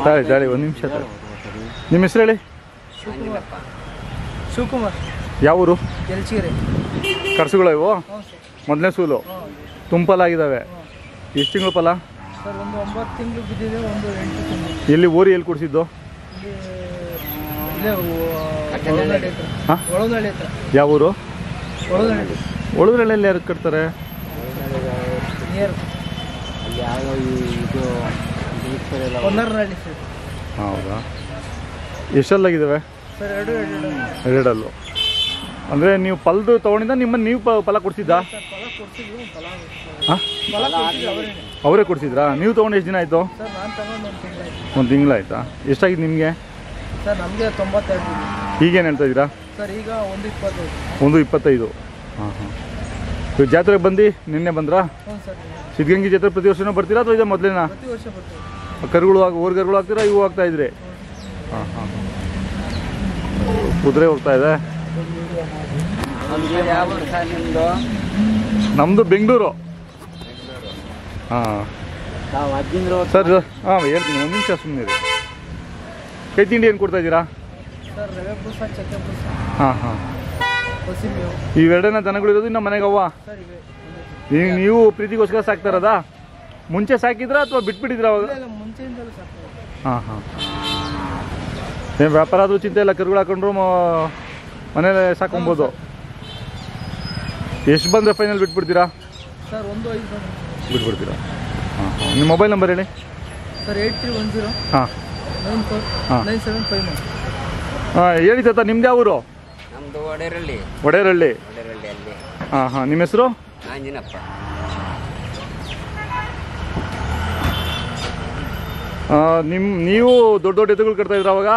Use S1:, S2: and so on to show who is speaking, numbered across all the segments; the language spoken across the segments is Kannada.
S1: ತಾಳಿ ತಾಳಿ ಒಂದು ನಿಮಿಷ. ನಿಮ್ಮ ಹೆಸರು ಹೇಳಿ.
S2: ಶಿವಕುಮಾರ್.
S1: ಯಾವ ಊರು?
S2: ಕೆಲ್ಚಿಗೆರೆ.
S1: ಕರ್ಸುಗಳು ಇವು ಮೊದಲನೇ ಸೂಲು ತುಂಬಲಾಗಿದ್ದಾವೆ. ಎಷ್ಟು ತಿಂಗಳು ಫಲ
S2: ಸರ್? ಒಂದು 9 ತಿಂಗಳು ಬಿದ್ದಿದೆ, ಒಂದು 8 ತಿಂಗಳು.
S1: ಎಲ್ಲಿ ಊರು ಎಲ್ಲಿ ಕೊಡಿಸಿದ್ದು? ಯಾವ ಊರು? ಒಳಗಡೆಯಲ್ಲಿ ಯಾರು ಕಟ್ತಾರೆ? ಹೌದಾ? ಎಷ್ಟಲ್ಲಾಗಿದ್ದಾವೆ? ಎರಡಲ್ಲು. ಅಂದರೆ ನೀವು ಫಲದ್ದು ತೊಗೊಂಡಿದ್ದ ನಿಮ್ಮನ್ನು ನೀವು ಫಲ ಕೊಡ್ಸಿದ್ದಾ? ಅವರೇ ಕೊಡ್ಸಿದ್ರಾ? ನೀವು ತೊಗೊಂಡು ಎಷ್ಟು ದಿನ ಆಯಿತು? ಒಂದು ತಿಂಗಳಾಯ್ತಾ? ಎಷ್ಟಾಗಿದೆ ನಿಮಗೆ?
S2: ಸರ್ ನಮಗೆ 92.
S1: ಈಗೇನು ಹೇಳ್ತಾ ಇದ್ದೀರಾ?
S2: ಸರ್ ಈಗ 125.
S1: 125. ಹಾಂ ಹಾಂ. ಇವಾಗ ಜಾತ್ರೆಗೆ ಬಂದು ನಿನ್ನೆ ಬಂದ್ರಾ?
S2: ಹ್ಞೂ ಸರ್.
S1: ಸಿದ್ಧಗಂಗೆ ಜಾತ್ರೆ ಪ್ರತಿ ವರ್ಷನೂ ಬರ್ತೀರಾ ಅಥವಾ ಇದು ಮೊದಲೇನಾ?
S2: ಪ್ರತಿ ವರ್ಷ ಬರ್ತೀವಿ.
S1: ಕರುಗಳು ಊರು ಕರುಗಳು ಹಾಕ್ತೀರಾ? ಇವು ಹಾಕ್ತಾ ಇದ್ರಿ? ಹಾಂ ಹಾಂ. ಕುದುರೆ ಹೋಗ್ತಾ ಇದೆ. ನಮ್ಮದು ಬೆಂಗಳೂರು. ಹಾಂ ಸರ್. ಹಾಂ ಹೇಳ್ತೀನಿ, ಒಂದು ನಿಮಿಷ ಸುಮ್ಮನೆ ರೀ. ಕೈ ತಿಂಡಿ ಏನು ಕೊಡ್ತಾ ಇದ್ದೀರಾ? ಹಾಂ ಹಾಂ. ಇವೆರಡನ ದನಗಳಿರೋದು ಇನ್ನು ಮನೆಗೆ ಅವ್ವ? ನೀವು ಪ್ರೀತಿಗೋಸ್ಕರ ಸಾಕ್ತಾ ಇರೋದಾ? ಮುಂಚೆ ಸಾಕಿದ್ರಾ ಅಥವಾ ಬಿಟ್ಬಿಟ್ಟಿದ್ರಾ ಅವಾಗ? ಹಾಂ ಹಾಂ. ಏನು ವ್ಯಾಪಾರ ಆದರೂ ಚಿಂತೆ ಇಲ್ಲ, ಕರುಗಳು ಹಾಕೊಂಡ್ರು ಮನೇಲೆ ಸಾಕೊಬೋದು. ಎಷ್ಟು ಬಂದರೆ ಫೈನಲ್ ಬಿಟ್ಬಿಡ್ತೀರಾ?
S2: ಸರ್ 1.5
S1: ಬಿಟ್ಬಿಡ್ತೀರಾ? ಹಾಂ ಹಾಂ. ನಿಮ್ಮ ಮೊಬೈಲ್ ನಂಬರ್ ಹೇಳಿ.
S2: ಸರ್ 8310
S1: ಹಾಂ
S2: 949759.
S1: ಹಾಂ ಹೇಳಿ ತಾತ. ನಿಮ್ದು ಯಾವ ಊರು?
S3: ನಮ್ಮದು ಒಡೆರಳ್ಳಿ.
S1: ಒಡೆರಳ್ಳಿ.
S3: ಒಡೆರಳ್ಳಿಯಲ್ಲಿ.
S1: ಹಾಂ ಹಾಂ. ನಿಮ್ಮ ಹೆಸರು?
S3: ಆಂಜಿನಪ್ಪ.
S1: ನೀವು ದೊಡ್ಡ ದೊಡ್ಡ ಎತ್ತುಗಳು ಕಟ್ತಾ ಇದ್ರ ಅವಾಗ?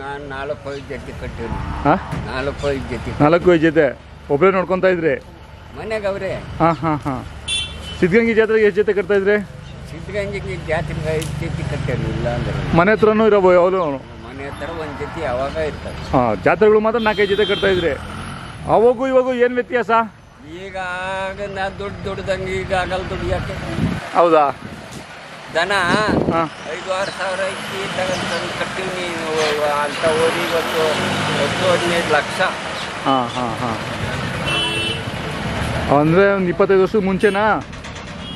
S3: ನಾನು 4-5 ಜೊತೆ ಕಟ್ಟಿವ್ರಿ.
S1: ಹಾಂ
S3: 4-5 ಜೊತೆ.
S1: 4-5 ಜೊತೆ ಒಬ್ಬರೇ ನೋಡ್ಕೊತಾ ಇದ್ರಿ?
S3: ಮನೆಗೆ ಅವರೇ.
S1: ಹಾಂ ಹಾಂ ಹಾಂ. ಸಿದ್ಧಗಂಗೆ ಜಾತ್ರೆಗೆ ಎಷ್ಟು ಜೊತೆ ಕಟ್ತಾ ಇದ್ರಿ?
S3: ಸಿದ್ಧಗಂಗೆಗೆ ಜಾತ್ರೆಗೆ 5 ಜೊತೆ ಕಟ್ಟಿರಲಿಲ್ಲ. ಇಲ್ಲ ಅಂದ್ರೆ
S1: ಮನೆ ಹತ್ರನೂ ಇರೋವು ಯಾವುದು?
S3: ಮನೆ ಹತ್ರ ಒಂದು ಜೊತೆ ಯಾವಾಗ ಇರ್ತದೆ.
S1: ಹಾಂ. ಜಾತ್ರೆಗಳು ಮಾತ್ರ 4-5 ಜೊತೆ ಕಟ್ತಾ ಇದ್ರಿ. ಅವಾಗೂ ಇವಾಗೂ ಏನು ವ್ಯತ್ಯಾಸ?
S3: ಈಗ ನಾ ದೊಡ್ಡದಂಗೆ ಈಗ ಆಗಲ್ಲ ದುಡಿಯೋಕೆ.
S1: ಹೌದಾ?
S3: ದನ
S1: ಹಾಂ
S3: 5-6 ಸಾವಿರ ಇಕ್ಕಿ ತಗೊಂಡು ಕಟ್ಟಿವಿ. ನೀವು ಅಂತ ಓದಿ ಇವತ್ತು 10-15 ಲಕ್ಷ.
S1: ಹಾಂ ಹಾಂ ಹಾಂ. ಅಂದರೆ ಒಂದು 25 ವರ್ಷದ ಮುಂಚೆನಾ?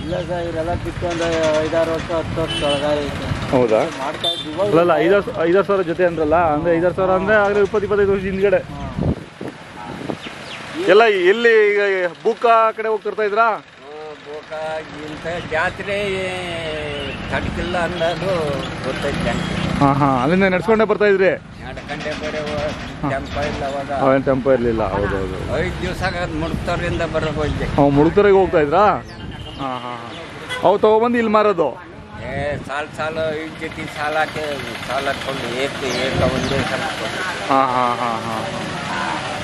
S2: ಇಲ್ಲ ಸರ್, ಇವರೆಲ್ಲ ಬಿಟ್ಟು ಒಂದು 5-6 ವರ್ಷ 10 ವರ್ಷ ಒಳಗಾಯಿತು.
S1: ಹೌದಾ?
S2: ಮಾಡ್ತಾ ಇದ್ವಿ.
S1: ಅಲ್ಲಲ್ಲ 5-6 ಸಾವಿರ ಜೊತೆ ಅಂದ್ರಲ್ಲ, ಅಂದರೆ 5-6 ಸಾವಿರ ಅಂದರೆ ಆಗಲೇ 20-25 ವರ್ಷದ ಹಿಂದ್ಗಡೆ ಎಲ್ಲ. ಎಲ್ಲಿ ಈಗ ಬುಕ್ಕ ಕಡೆ ಹೋಗಿ ತರ್ತಾ ಇದ್ರಾ?
S3: ಬೋಕ ಇಂಥ ಜಾತ್ರೆ ತಡಕಿಲ್ಲ ಅನ್ನೋದು ಗೊತ್ತೈತೆ.
S1: ಹಾಂ ಹಾಂ. ಅಲ್ಲಿಂದ ನಡ್ಸ್ಕೊಂಡೇ ಬರ್ತಾ ಇದ್ರಿ?
S3: ನಡ್ಕಂಡೆ ಬೇರೆ ಟೆಂಪ ಇಲ್ಲ ಅವಾಗ.
S1: ಅವೇನು ಟೆಂಪೋ ಇರಲಿಲ್ಲ. ಹೌದು ಹೌದು.
S3: 5 ದಿವಸ ಮುಡುಕ್ತವ್ರಿಂದ ಬರೋಕೆ ಹೋಯ್ತೆ.
S1: ಮುಳುಗ್ತರಿಗೆ ಹೋಗ್ತಾ ಇದ್ರಾ? ಹಾಂ ಹಾಂ ಹಾಂ. ಅವು ತೊಗೊಬಂದು ಇಲ್ಲಿ ಮಾರೋದು?
S3: ಸಾಲ 5 ಜೊತೆ ಸಾಲ ಹಾಕೊಂಡು ಏಕ ಒಂದೇ ಸಲ.
S1: ಹಾಂ ಹಾಂ ಹಾಂ ಹಾಂ.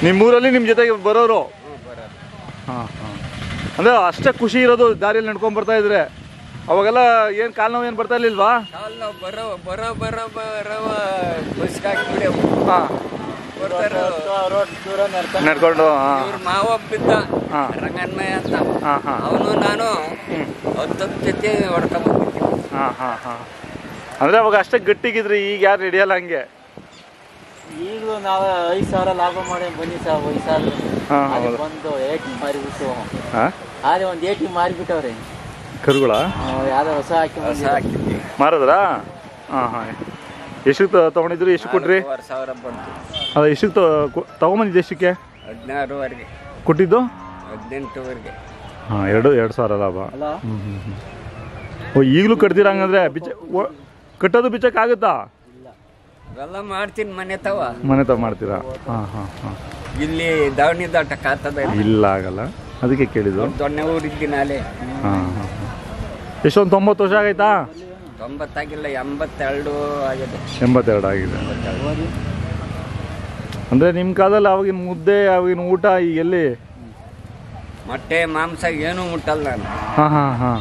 S1: ನಿಮ್ಮೂರಲ್ಲಿ ನಿಮ್ಮ ಜೊತೆಗೆ ಬರೋರು?
S3: ಬರೋದು.
S1: ಹಾಂ ಹಾಂ. ಅಂದರೆ ಅಷ್ಟೇ ಖುಷಿ ಇರೋದು ದಾರಿಯಲ್ಲಿ ನಡ್ಕೊಂಡು ಬರ್ತಾ ಇದ್ರೆ? ಅವಾಗೆಲ್ಲ ಏನು ಕಾಲು ನೋವು ಏನು ಬರ್ತಾ ಇರ್ಲಿಲ್ವಾ?
S3: ಕಾಲು ನೋವು ಬರೋ ಬಸ್ಗೆ ಹಾಕಿಬಿಡೇವು.
S1: ಹಾಂ ನಡ್ಕೊಂಡು.
S3: ಇವ್ರ ಮಾವ ಬಿದ್ದ ರಂಗನ್ಮಯ ಅಂತ.
S1: ಹಾಂ ಹಾಂ.
S3: ಅವನು ನಾನು 10 ಜೊತೆ ಹೊಡ್ಕೊಂಡ್ಬಂದಿದ್ದೆ.
S1: ಹಾಂ ಹಾಂ ಹಾಂ. ಅಂದರೆ ಅವಾಗ ಅಷ್ಟೇ ಗಟ್ಟಿಗಿದ್ರಿ, ಈಗ ಯಾರು ಹಿಡಿಯಲ್ಲ ಹಂಗೆ?
S2: ಈಗಲೂ ನಾವು 5,000 ಲಾಭ ಮಾಡಿ ಬನ್ನಿ ಸರ್. 5,000 ಒಂದು 80 ಮಾರಿಬಿಟ್ಟು.
S1: ಹಾಂ
S2: ಅದೇ ಒಂದು 80 ಮಾರಿಬಿಟ್ಟವ್ರೆ
S1: ಕರುಗಳ.
S2: ಯಾವುದೋ ಹೊಸ ಹಾಕಿ
S1: ಮಾರದ್ರಾ? ಹಾಂ ಹಾಂ. ಎಷ್ಟಕ್ಕೆ ತೊಗೊಂಡಿದ್ರು? ಎಷ್ಟು ಕೊಟ್ರಿ?
S3: 6,000 ಬಂತು.
S1: ಅದ ಎಷ್ಟಕ್ಕೆ ತೊಗೊಂಬಂದಿದ್ದು? ಎಷ್ಟಕ್ಕೆ?
S3: 16ವರೆಗೆ
S1: ಕೊಟ್ಟಿದ್ದು?
S3: 18ವರೆಗೆ.
S1: ಹಾಂ 2,000 ಲಾಭ. ಹ್ಞೂ ಹ್ಞೂ ಹ್ಞೂ. ಓ ಈಗಲೂ ಕಟ್ತೀರ ಹಂಗಂದ್ರೆ? ಕಟ್ಟೋದು ಬಿಚ್ಚಕ್ಕಾಗುತ್ತಾ?
S3: ಇವೆಲ್ಲ ಮಾಡ್ತೀನಿ ಮನೆ ತವ
S1: ಮಾಡ್ತೀರಾ? ಹಾಂ ಹಾಂ ಹಾಂ.
S3: ಇಲ್ಲಿ ದಾವಣಿ ದಾಟಕ್ಕೆ ಆಗ್ತದೆ? ಇಲ್ಲ,
S1: ಆಗಲ್ಲ. ಅದಕ್ಕೆ ಕೇಳಿದ್ದು.
S3: ದೊಣ್ಣೆ ಊರಿದ್ದೀನಿ ಅಲ್ಲೇ.
S1: ಹಾಂ ಹಾಂ. ಎಷ್ಟೊಂದು 90 ವರ್ಷ ಆಗೈತಾ?
S3: 90 ಆಗಿಲ್ಲ, 82 ಆಗಿದೆ.
S1: 82 ಆಗಿದೆ. ಅಂದರೆ ನಿಮ್ಮ ಕಾಲದಲ್ಲಿ ಅವಾಗಿನ ಮುದ್ದೆ, ಅವಾಗಿನ ಊಟ ಈಗ ಎಲ್ಲಿ?
S3: ಮೊಟ್ಟೆ ಮಾಂಸ ಏನೂ ಮುಟ್ಟಲ್ಲ ನಾನು.
S1: ಹಾಂ ಹಾಂ ಹಾಂ.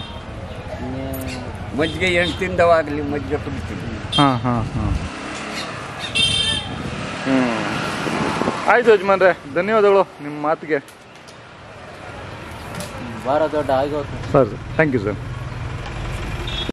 S3: ಮಜ್ಜಿಗೆ 8 ತಿಂದವಾಗಲಿ ಮಜ್ಜಿಗೆ ಕುಡಿತೀನಿ.
S1: ಹಾಂ ಹಾಂ ಹಾಂ. ಆಯಿತು ಯಜಮಾನ್ರೆ, ಧನ್ಯವಾದಗಳು ನಿಮ್ಮ ಮಾತಿಗೆ.
S2: ಭಾಳ ದೊಡ್ಡ ಆಗೋದು
S1: ಸರ್. Thank you sir.